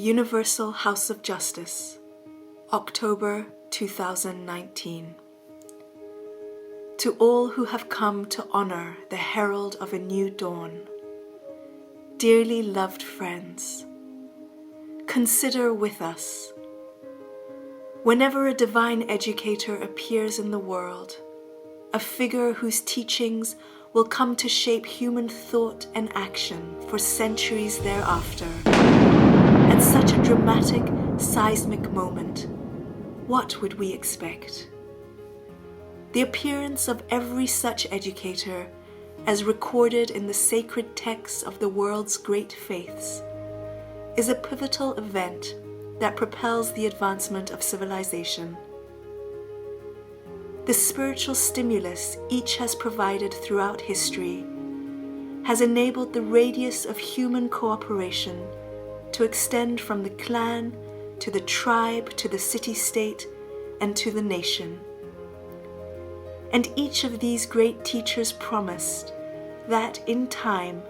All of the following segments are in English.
Universal House of Justice, October 2019. To all who have come to honor the herald of a new dawn, dearly loved friends, consider with us. Whenever a divine educator appears in the world, a figure whose teachings will come to shape human thought and action for centuries thereafter, at such a dramatic, seismic moment, what would we expect? The appearance of every such educator, as recorded in the sacred texts of the world's great faiths, is a pivotal event that propels the advancement of civilization. The spiritual stimulus each has provided throughout history has enabled the radius of human cooperation to extend from the clan to the tribe to the city-state and to the nation. And each of these great teachers promised that in time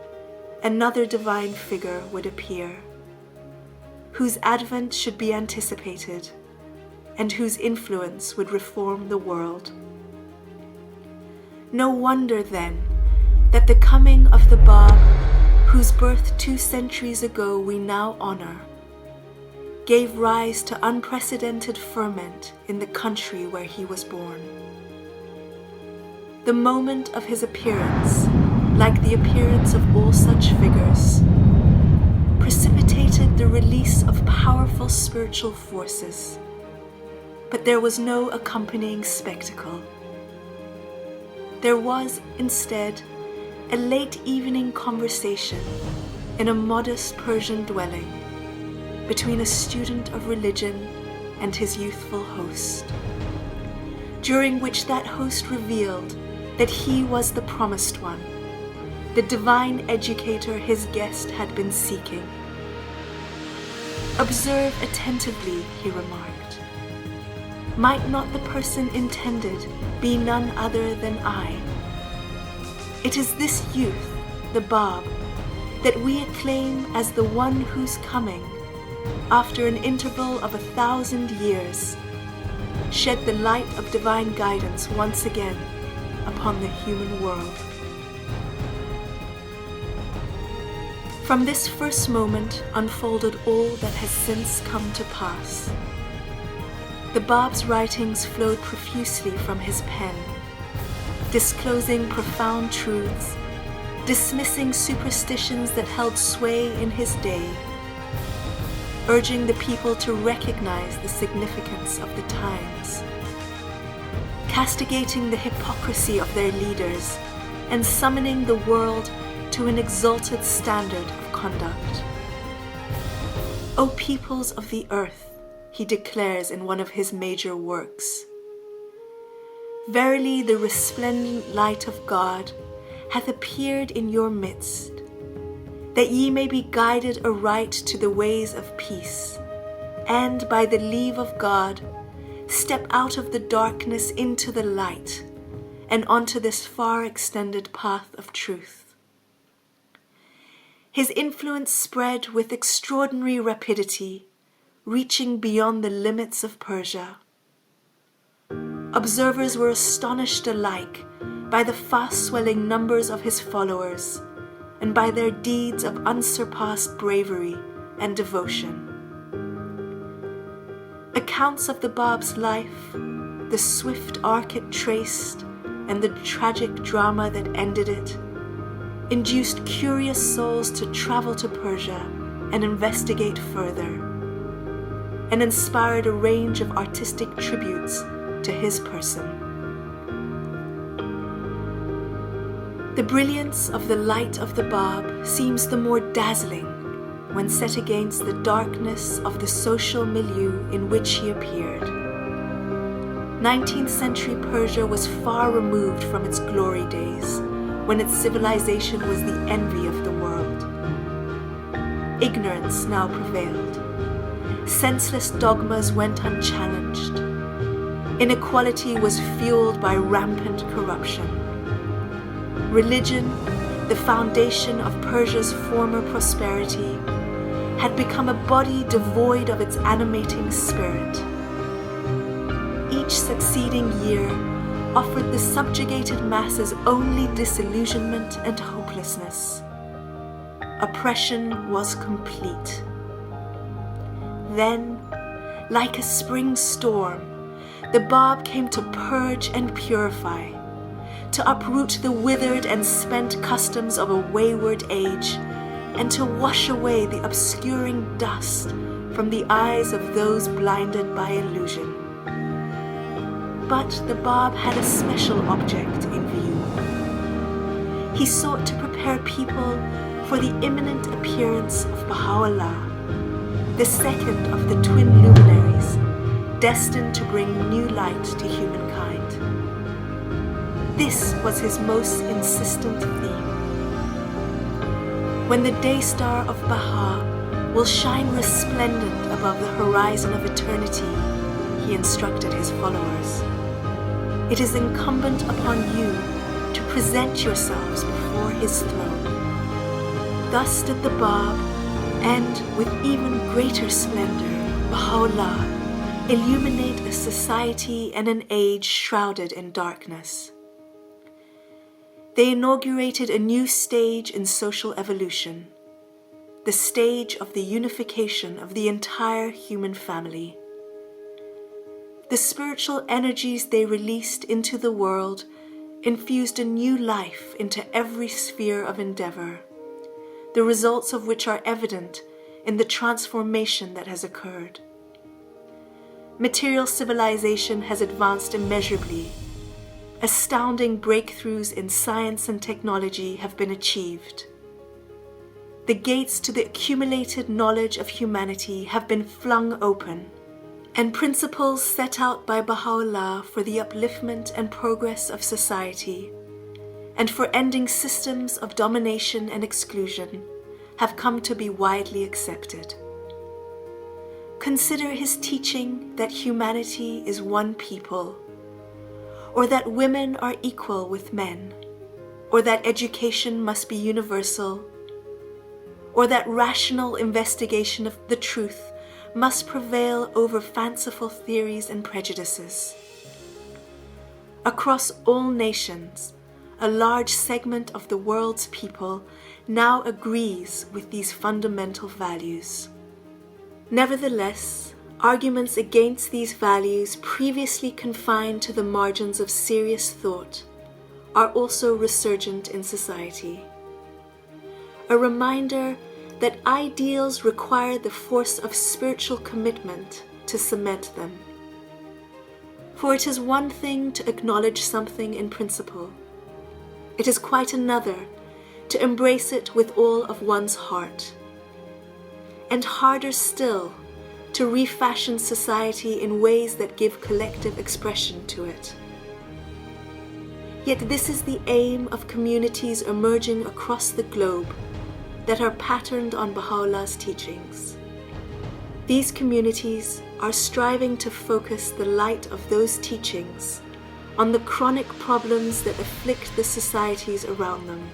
another divine figure would appear, whose advent should be anticipated and whose influence would reform the world. No wonder then that the coming of the Bab, whose birth 2 centuries ago we now honor, gave rise to unprecedented ferment in the country where he was born. The moment of his appearance, like the appearance of all such figures, precipitated the release of powerful spiritual forces, but there was no accompanying spectacle. There was, instead, a late evening conversation in a modest Persian dwelling between a student of religion and his youthful host, during which that host revealed that he was the promised one, the divine educator his guest had been seeking. "Observe attentively," he remarked. "Might not the person intended be none other than I? It is this youth, the Bab, that we acclaim as the one whose coming, after an interval of 1,000 years, shed the light of divine guidance once again upon the human world." From this first moment unfolded all that has since come to pass. The Bab's writings flowed profusely from his pen, disclosing profound truths, dismissing superstitions that held sway in his day, urging the people to recognize the significance of the times, castigating the hypocrisy of their leaders, and summoning the world to an exalted standard of conduct. "O peoples of the earth," he declares in one of his major works, "verily the resplendent light of God hath appeared in your midst, that ye may be guided aright to the ways of peace, and by the leave of God step out of the darkness into the light and onto this far extended path of truth." His influence spread with extraordinary rapidity, reaching beyond the limits of Persia. Observers were astonished alike by the fast-swelling numbers of his followers and by their deeds of unsurpassed bravery and devotion. Accounts of the Bab's life, the swift arc it traced, and the tragic drama that ended it, induced curious souls to travel to Persia and investigate further, and inspired a range of artistic tributes to his person. The brilliance of the light of the Bab seems the more dazzling when set against the darkness of the social milieu in which he appeared. 19th century Persia was far removed from its glory days, when its civilization was the envy of the world. Ignorance now prevailed. Senseless dogmas went unchallenged. Inequality was fueled by rampant corruption. Religion, the foundation of Persia's former prosperity, had become a body devoid of its animating spirit. Each succeeding year offered the subjugated masses only disillusionment and hopelessness. Oppression was complete. Then, like a spring storm, the Bab came to purge and purify, to uproot the withered and spent customs of a wayward age, and to wash away the obscuring dust from the eyes of those blinded by illusion. But the Bab had a special object in view. He sought to prepare people for the imminent appearance of Baha'u'llah, the second of the twin luminaries, destined to bring new light to humankind. This was his most insistent theme. When the day star of Baha will shine resplendent above the horizon of eternity, he instructed his followers, it is incumbent upon you to present yourselves before his throne. Thus did the Bab, and with even greater splendor, Baha'u'llah, illuminate a society and an age shrouded in darkness. They inaugurated a new stage in social evolution, the stage of the unification of the entire human family. The spiritual energies they released into the world infused a new life into every sphere of endeavor, the results of which are evident in the transformation that has occurred. Material civilization has advanced immeasurably. Astounding breakthroughs in science and technology have been achieved. The gates to the accumulated knowledge of humanity have been flung open, and principles set out by Baha'u'llah for the upliftment and progress of society, and for ending systems of domination and exclusion, have come to be widely accepted. Consider his teaching that humanity is one people, or that women are equal with men, or that education must be universal, or that rational investigation of the truth must prevail over fanciful theories and prejudices. Across all nations, a large segment of the world's people now agrees with these fundamental values. Nevertheless, arguments against these values previously confined to the margins of serious thought are also resurgent in society. A reminder that ideals require the force of spiritual commitment to cement them. For it is one thing to acknowledge something in principle. It is quite another to embrace it with all of one's heart. And harder still, to refashion society in ways that give collective expression to it. Yet this is the aim of communities emerging across the globe that are patterned on Baha'u'llah's teachings. These communities are striving to focus the light of those teachings on the chronic problems that afflict the societies around them.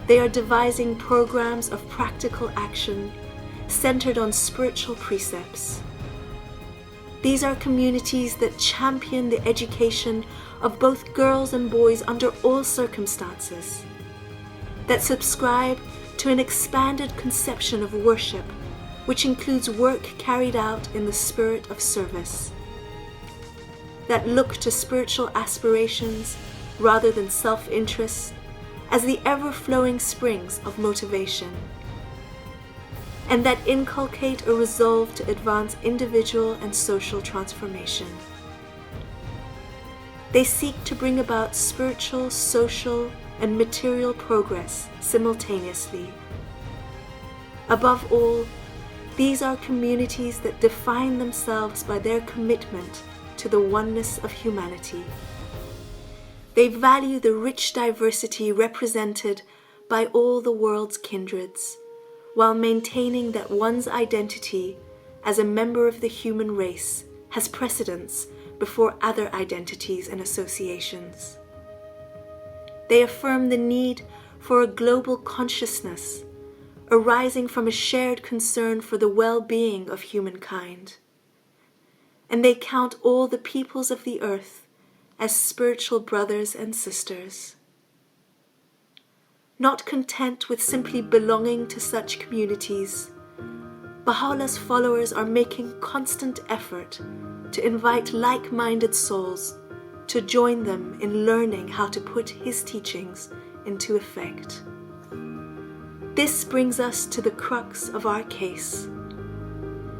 They are devising programs of practical action centered on spiritual precepts. These are communities that champion the education of both girls and boys under all circumstances, that subscribe to an expanded conception of worship, which includes work carried out in the spirit of service, that look to spiritual aspirations rather than self-interest as the ever-flowing springs of motivation, and that inculcate a resolve to advance individual and social transformation. They seek to bring about spiritual, social, and material progress simultaneously. Above all, these are communities that define themselves by their commitment to the oneness of humanity. They value the rich diversity represented by all the world's kindreds, while maintaining that one's identity as a member of the human race has precedence before other identities and associations. They affirm the need for a global consciousness, arising from a shared concern for the well-being of humankind. And they count all the peoples of the earth as spiritual brothers and sisters. Not content with simply belonging to such communities, Baha'u'llah's followers are making constant effort to invite like-minded souls to join them in learning how to put his teachings into effect. This brings us to the crux of our case.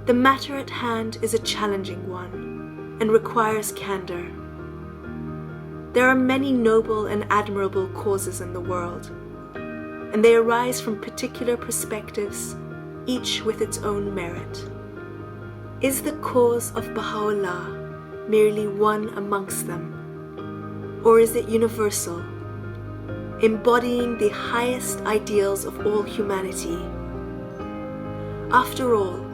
The matter at hand is a challenging one and requires candor. There are many noble and admirable causes in the world, and they arise from particular perspectives, each with its own merit. Is the cause of Baha'u'llah merely one amongst them, or is it universal, embodying the highest ideals of all humanity? After all,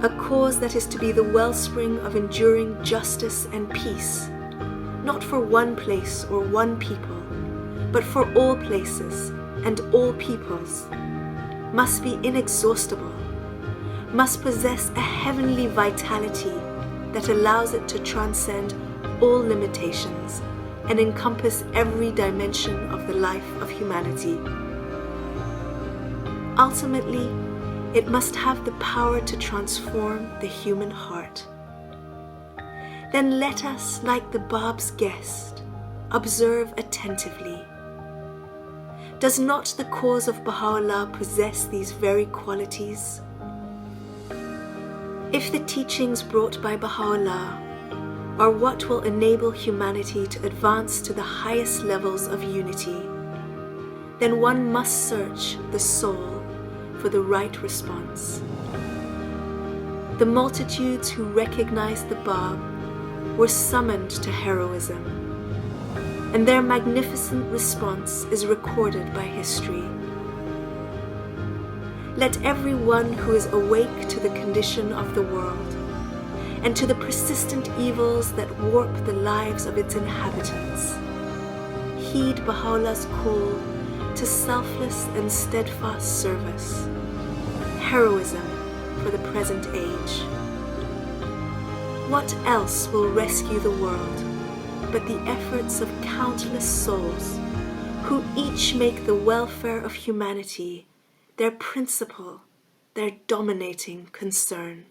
a cause that is to be the wellspring of enduring justice and peace, not for one place or one people, but for all places and all peoples, must be inexhaustible, must possess a heavenly vitality that allows it to transcend all limitations and encompass every dimension of the life of humanity. Ultimately, it must have the power to transform the human heart. Then let us, like the Bab's guest, observe attentively. Does not the cause of Baha'u'llah possess these very qualities? If the teachings brought by Baha'u'llah are what will enable humanity to advance to the highest levels of unity, then one must search the soul for the right response. The multitudes who recognized the Bab were summoned to heroism, and their magnificent response is recorded by history. Let everyone who is awake to the condition of the world and to the persistent evils that warp the lives of its inhabitants heed Baha'u'llah's call to selfless and steadfast service, heroism for the present age. What else will rescue the world but the efforts of countless souls who each make the welfare of humanity their principal, their dominating concern?